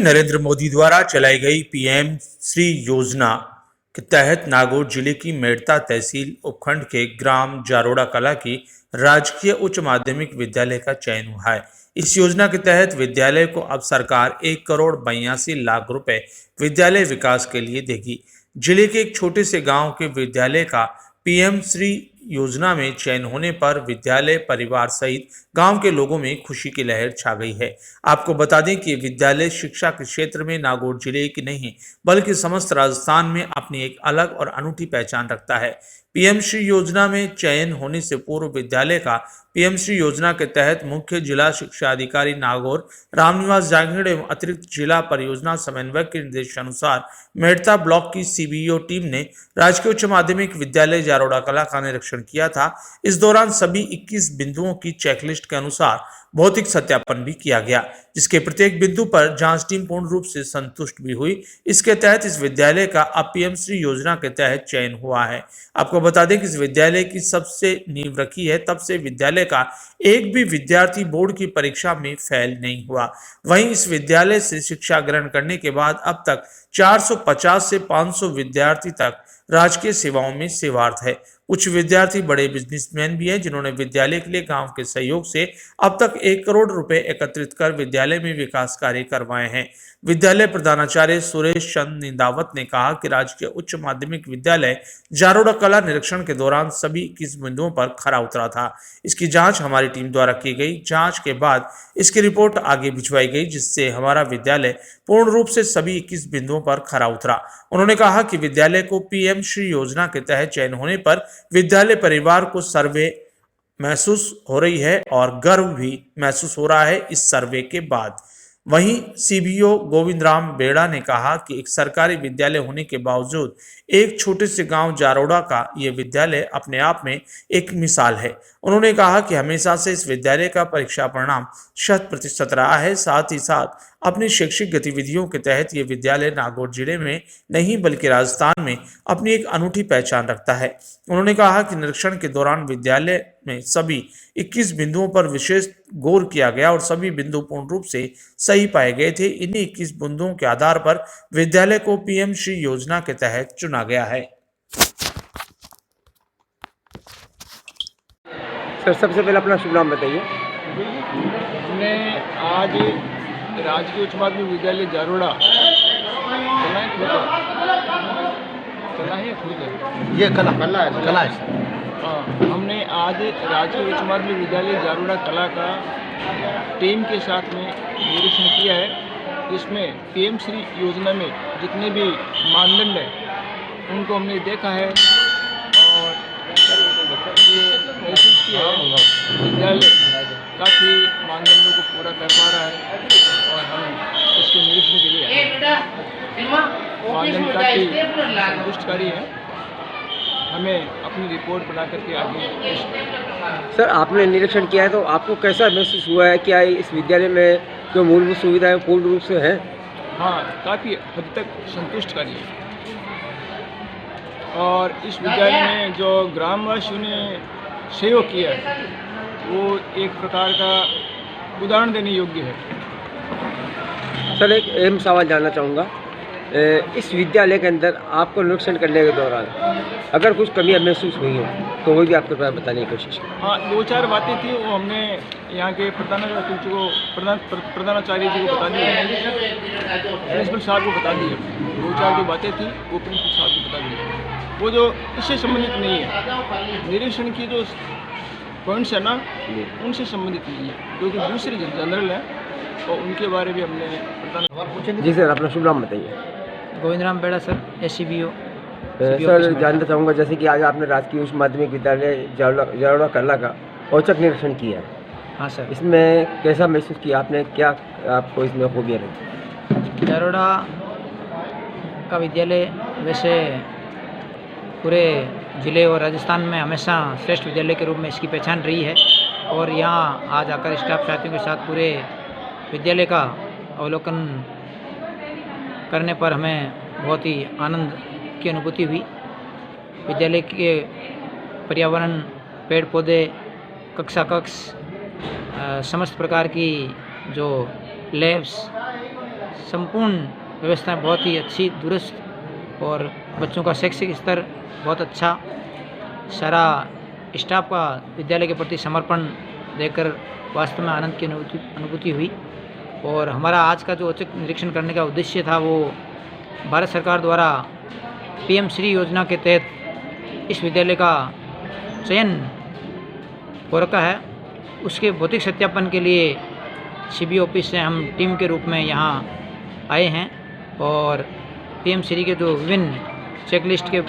नरेंद्र मोदी द्वारा चलाई गई पीएम श्री योजना के तहत नागौर जिले की मेड़ता तहसील उपखंड के ग्राम जारोड़ा कला की राजकीय उच्च माध्यमिक विद्यालय का चयन हुआ है। इस योजना के तहत विद्यालय को अब सरकार 1,82,00,000 रुपए विद्यालय विकास के लिए देगी। जिले के एक छोटे से गांव के विद्यालय का पीएम श्री योजना में चयन होने पर विद्यालय परिवार सहित गांव के लोगों में खुशी की लहर छा गई है। आपको बता दें कि विद्यालय शिक्षा के क्षेत्र में नागौर जिले की नहीं बल्कि समस्त राजस्थान में अपनी एक अलग और अनूठी पहचान रखता है। पीएम श्री योजना में चयन होने से पूर्व विद्यालय का पीएम श्री योजना के तहत मुख्य जिला शिक्षा अधिकारी नागौर रामनिवास जांगीड़ एवं अतिरिक्त जिला परियोजना समन्वयक के निर्देशानुसार मेड़ता ब्लॉक की सीबीओ टीम ने राजकीय उच्च माध्यमिक विद्यालय जारोड़ा कला का निरीक्षण किया था। इस दौरान सभी 21 बिंदुओं की चेकलिस्ट के अनुसार भौतिक सत्यापन भी किया गया, जिसके प्रत्येक बिंदु पर जांच टीम पूर्ण रूप से संतुष्ट भी हुई। इसके तहत इस विद्यालय का अब पीएम श्री योजना के तहत चयन हुआ है। आपको बता दें कि इस विद्यालय की सबसे नींव रखी है, तब से विद्यालय का एक भी विद्यार्थी बोर्ड की परीक्षा में फेल नहीं हुआ। वहीं इस विद्यालय से शिक्षा ग्रहण करने के बाद अब तक 450 से 500 विद्यार्थी तक राजकीय सेवाओं में सेवारत है। कुछ विद्यार्थी बड़े बिजनेसमैन भी हैं, जिन्होंने विद्यालय के लिए गांव के सहयोग से अब तक 1 करोड़ रुपए एकत्रित कर विद्यालय में विकास कार्य करवाए हैं। विद्यालय प्रधानाचार्य सुरेश चंद निंदावत ने कहा कि राजकीय उच्च माध्यमिक विद्यालय जारोड़ा कला निरीक्षण के दौरान सभी 21 बिंदुओं पर खरा उतरा था। इसकी जांच हमारी टीम द्वारा की गई। जांच के बाद इसकी रिपोर्ट आगे भिजवाई गई, जिससे हमारा विद्यालय पूर्ण रूप से सभी 21 बिंदुओं पर खरा उतरा। उन्होंने कहा कि विद्यालय को पीएम श्री योजना के तहत चयन होने पर विद्यालय परिवार को सर्वे महसूस हो रही है और गर्व भी महसूस हो रहा है इस सर्वे के बाद। वहीं सीबीओ गोविंद राम बेड़ा ने कहा कि एक सरकारी विद्यालय होने के बावजूद एक छोटे से गांव जारोड़ा का ये विद्यालय अपने आप में एक मिसाल है। उन्होंने कहा कि हमेशा से इस विद्यालय का परीक्षा परिणाम 100% रहा है। साथ ही साथ अपनी शैक्षिक गतिविधियों के तहत ये विद्यालय नागौर जिले में नहीं बल्कि राजस्थान में अपनी एक अनूठी पहचान रखता है। उन्होंने कहा कि निरीक्षण के दौरान विद्यालय में सभी 21 बिंदुओं पर विशेष गौर किया गया और सभी बिंदु पूर्ण रूप से सही पाए गए थे। इन्हीं 21 बिंदुओं के आधार पर विद्यालय को पीएम श्री योजना के तहत चुना गया है। सर, सबसे पहले अपना शुभ नाम बताइए। हमने आज राजकीय उच्च माध्यमिक विद्यालय जारोड़ा ये कला है। हमने आज राजकीय उच्च माध्यमिक विद्यालय जारोड़ा कला का टीम के साथ में निरीक्षण किया है। इसमें पीएम श्री योजना में जितने भी मानदंड हैं उनको हमने देखा है और ये महसूस किया है विद्यालय काफ़ी मानदंडों को पूरा कर पा रहा है और हम इसके निरीक्षण के लिए मानदंड काफ़ी संतुष्टकारी है। हमें अपनी रिपोर्ट बना करके आगे। सर, आपने निरीक्षण किया है तो आपको कैसा महसूस हुआ है? क्या इस विद्यालय में जो मूलभूत सुविधाएं पूर्ण रूप से हैं? हाँ, काफ़ी हद तक संतुष्टकारी है और इस विद्यालय में जो ग्रामवासियों ने सहयोग किया है वो एक प्रकार का उदाहरण देने योग्य है। सर, एक अहम सवाल जानना चाहूँगा। इस विद्यालय के अंदर आपको निरीक्षण करने के दौरान अगर कुछ कमियां महसूस हुई हो तो वो भी आपके पास बताने की कोशिश करें। हाँ, 2-4 बातें थी वो हमने यहाँ के प्रधानाचार्य जी को बता दी, प्रिंसिपल साहब को बता दी। 2-4 जो बातें थी वो प्रिंसिपल साहब को बता दी, वो जो इससे संबंधित नहीं है। निरीक्षण की जो पॉइंट्स है ना उनसे संबंधित नहीं है, क्योंकि दूसरे जनरल हैं और उनके बारे में हमने। जी सर, अपना शुभ नाम बताइए। गोविंद राम बेड़ा सर, SCBO। सर, जानना चाहूँगा जैसे कि आज आपने राजकीय उच्च माध्यमिक विद्यालय जारोड़ा कला का औचक निरीक्षण किया है। हाँ सर। इसमें कैसा महसूस किया आपने? क्या आपको इसमें खूबियाँ लगी? जारोड़ा का विद्यालय वैसे पूरे जिले और राजस्थान में हमेशा श्रेष्ठ विद्यालय के रूप में इसकी पहचान रही है और यहाँ आज आकर स्टाफ साथियों के साथ पूरे विद्यालय का अवलोकन करने पर हमें बहुत ही आनंद की अनुभूति हुई। विद्यालय के पर्यावरण, पेड़ पौधे, कक्षा कक्ष, समस्त प्रकार की जो लैब्स, संपूर्ण व्यवस्थाएं बहुत ही अच्छी दुरुस्त और बच्चों का शैक्षिक स्तर बहुत अच्छा, सारा स्टाफ का विद्यालय के प्रति समर्पण देखकर वास्तव में आनंद की अनुभूति हुई। और हमारा आज का जो औचक निरीक्षण करने का उद्देश्य था वो भारत सरकार द्वारा पीएम श्री योजना के तहत इस विद्यालय का चयन हो रखा है, उसके भौतिक सत्यापन के लिए सीबी ऑफिस से हम टीम के रूप में यहाँ आए हैं और पीएम श्री के जो विभिन्न चेकलिस्ट के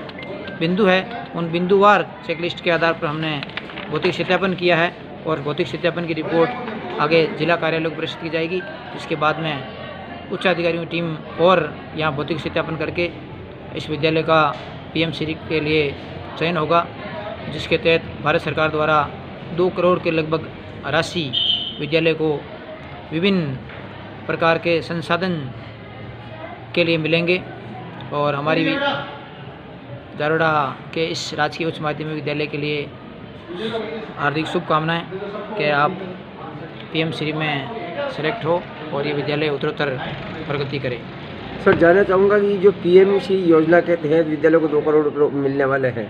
बिंदु है उन बिंदुवार चेकलिस्ट के आधार पर हमने भौतिक सत्यापन किया है और भौतिक सत्यापन की रिपोर्ट आगे जिला कार्यालय को प्रेषित की जाएगी, जिसके बाद में उच्च अधिकारियों की टीम और यहाँ भौतिक सत्यापन करके इस विद्यालय का पीएम श्री के लिए चयन होगा, जिसके तहत भारत सरकार द्वारा 2 करोड़ के लगभग राशि विद्यालय को विभिन्न प्रकार के संसाधन के लिए मिलेंगे। और हमारी भी जारोड़ा के इस राजकीय उच्च माध्यमिक विद्यालय के लिए हार्दिक शुभकामनाएं कि आप पीएम श्री में सेलेक्ट हो और ये विद्यालय उत्तरोत्तर प्रगति करे। सर, जानना चाहूँगा कि जो पीएम श्री योजना के तहत विद्यालय को 2 करोड़ रुपये मिलने वाले हैं,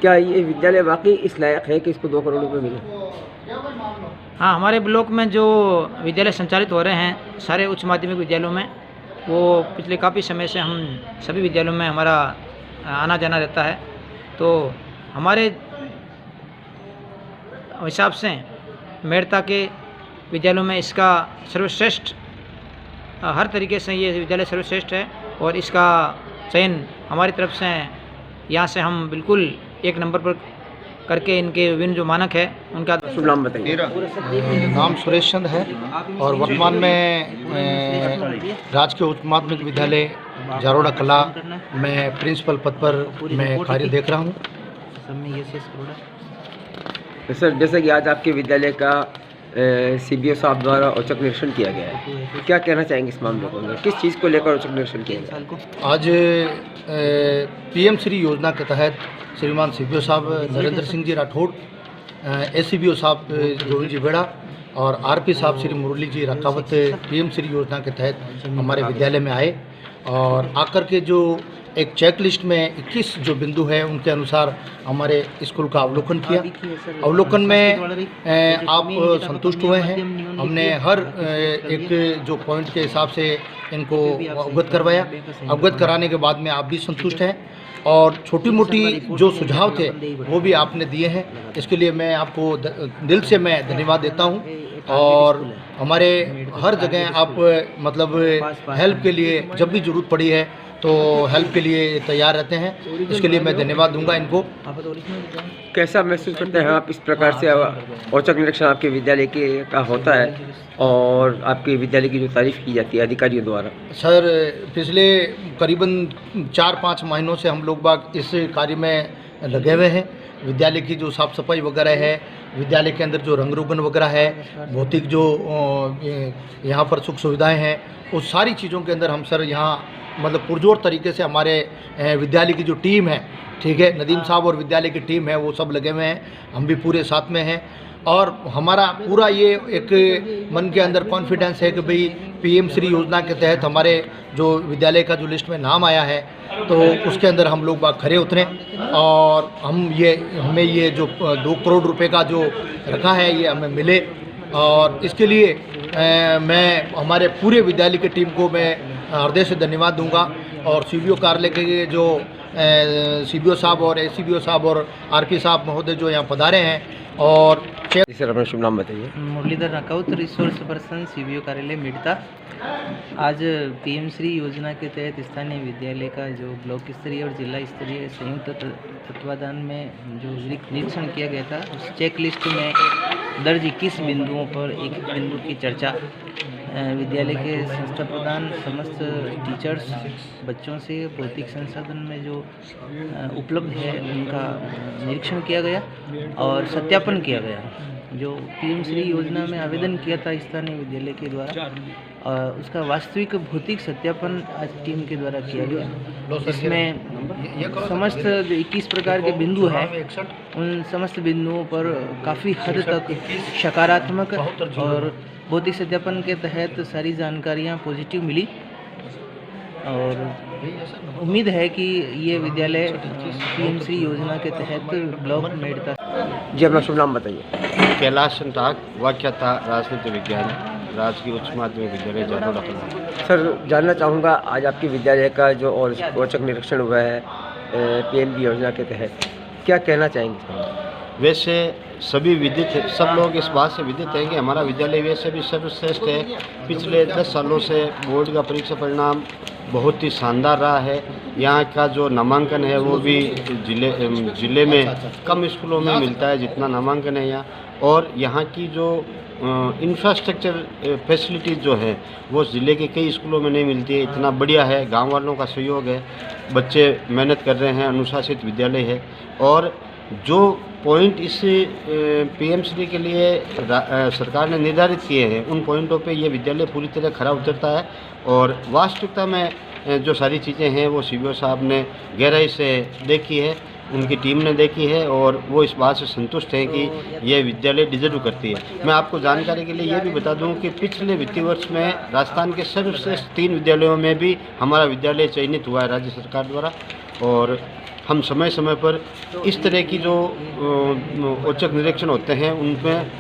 क्या ये विद्यालय वाकई इस लायक है कि इसको 2 करोड़ रुपये मिले? हाँ, हमारे ब्लॉक में जो विद्यालय संचालित हो रहे हैं सारे उच्च माध्यमिक विद्यालयों में, वो पिछले काफ़ी समय से हम सभी विद्यालयों में हमारा आना जाना रहता है। तो हमारे हिसाब से मेड़ता के विद्यालयों में इसका सर्वश्रेष्ठ, हर तरीके से ये विद्यालय सर्वश्रेष्ठ है और इसका चयन हमारी तरफ से यहाँ से हम बिल्कुल 1 नंबर पर करके इनके विभिन्न जो मानक है उनका शुभ नाम बताइए। नाम सुरेश चंद है और वर्तमान में राजकीय उच्च माध्यमिक विद्यालय जारोड़ा कला में प्रिंसिपल पद पर मैं कार्य देख रहा हूँ। सर, जैसे कि आज आपके विद्यालय का सीबीओ साहब द्वारा औचक निरीक्षण किया गया है, तो क्या कहना चाहेंगे इस मामले को, किस चीज़ को लेकर औचक निरीक्षण किया गया? आज पीएम श्री योजना के तहत श्रीमान सीबीओ साहब नरेंद्र सिंह जी राठौड़, एसीबीओ साहब गोविंद जी बेड़ा और आरपी साहब श्री मुरली जी रकावत पीएम श्री योजना के तहत हमारे विद्यालय में आए और आकर के जो एक चेक लिस्ट में 21 जो बिंदु है उनके अनुसार हमारे स्कूल का अवलोकन किया। अवलोकन में आप संतुष्ट हुए हैं। हमने हर एक जो पॉइंट के हिसाब से इनको अवगत करवाया। अवगत कराने के बाद में आप भी संतुष्ट हैं और छोटी मोटी जो सुझाव थे वो भी आपने दिए हैं। इसके लिए मैं आपको दिल से मैं धन्यवाद देता हूँ और हमारे हर जगह आप मतलब हेल्प के लिए जब भी ज़रूरत पड़ी है तो हेल्प के लिए तैयार रहते हैं। इसके लिए मैं धन्यवाद दूंगा इनको। कैसा महसूस करते हैं आप इस प्रकार से औचक निरीक्षण आपके विद्यालय के का होता है और आपके विद्यालय की जो तारीफ की जाती है अधिकारियों द्वारा? सर, पिछले करीबन 4-5 महीनों से हम लोग बाग इस कार्य में लगे हुए हैं। विद्यालय की जो साफ़ सफाई वगैरह है, विद्यालय के अंदर जो रंग रोगन वगैरह है, भौतिक जो यहाँ पर सुख सुविधाएँ हैं, उस सारी चीज़ों के अंदर हम सर यहाँ मतलब पुरजोर तरीके से हमारे विद्यालय की जो टीम है, ठीक है, नदीम साहब और विद्यालय की टीम है वो सब लगे हुए हैं, हम भी पूरे साथ में हैं और हमारा पूरा ये एक मन के अंदर कॉन्फिडेंस है कि भाई पीएम श्री योजना के तहत हमारे जो विद्यालय का जो लिस्ट में नाम आया है तो उसके अंदर हम लोग बाग खरे उतरें और हमें ये जो 2 करोड़ रुपए का जो रखा है ये हमें मिले। और इसके लिए मैं हमारे पूरे विद्यालय की टीम को मैं हृदय से धन्यवाद दूंगा और सीबीओ कार्यालय के जो सीबीओ साहब और एसीबीओ साहब और आरपी साहब महोदय जो यहाँ पधारे हैं। और सर, अपना शुभ नाम बताइए। Muralidhar Rakawat, resource person CBO कार्यालय मिडता। आज पीएम श्री योजना के तहत स्थानीय विद्यालय का जो ब्लॉक स्तरीय और जिला स्तरीय संयुक्त तत्वाधान में जो निरीक्षण किया गया था उस चेक लिस्ट में दर्ज 21 बिंदुओं पर एक बिंदु की चर्चा विद्यालय के संस्था प्रधान समस्त टीचर्स बच्चों से भौतिक संसाधन में जो उपलब्ध है उनका निरीक्षण किया गया और सत्यापन किया गया जो पीएम श्री योजना में आवेदन किया था स्थानीय विद्यालय के द्वारा उसका वास्तविक भौतिक सत्यापन आज टीम के द्वारा किया गया, जिसमें समस्त 21 प्रकार के बिंदु हैं, उन समस्त बिंदुओं पर काफ़ी हद तक सकारात्मक और भौतिक सत्यापन के तहत सारी जानकारियां पॉजिटिव मिली और उम्मीद है कि ये विद्यालय पीएम श्री योजना के तहत ब्लॉक मेड़ता। जी अपना शुभ नाम बताइए। कैलाश संताक, व्याख्याता राजनीति विज्ञान, राजकीय उच्च माध्यमिक विद्यालय जारोड़ा कला। सर जानना चाहूँगा आज आपके विद्यालय का जो और औचक निरीक्षण हुआ है पीएम योजना के तहत, क्या कहना चाहेंगे? वैसे सभी विदित सब लोग इस बात से विदित हैं कि हमारा विद्यालय वैसे भी सर्वश्रेष्ठ है। पिछले 10 सालों से बोर्ड का परीक्षा परिणाम बहुत ही शानदार रहा है। यहाँ का जो नामांकन है वो भी जिले में कम स्कूलों में मिलता है जितना नामांकन है यहाँ, और यहाँ की जो इंफ्रास्ट्रक्चर फैसिलिटीज़ जो है वो ज़िले के कई स्कूलों में नहीं मिलती है। इतना बढ़िया है, गांव वालों का सहयोग है, बच्चे मेहनत कर रहे हैं, अनुशासित विद्यालय है। और जो पॉइंट इस पीएम श्री के लिए सरकार ने निर्धारित किए हैं उन पॉइंटों पे ये विद्यालय पूरी तरह खरा उतरता है। और वास्तविकता में जो सारी चीज़ें हैं वो सीबीओ साहब ने गहराई से देखी है, उनकी टीम ने देखी है और वो इस बात से संतुष्ट हैं कि ये विद्यालय डिजर्व करती है। मैं आपको जानकारी के लिए ये भी बता दूं कि पिछले वित्तीय वर्ष में राजस्थान के सर्वश्रेष्ठ 3 विद्यालयों में भी हमारा विद्यालय चयनित हुआ है राज्य सरकार द्वारा। और हम समय समय पर इस तरह की जो औचक निरीक्षण होते हैं उनमें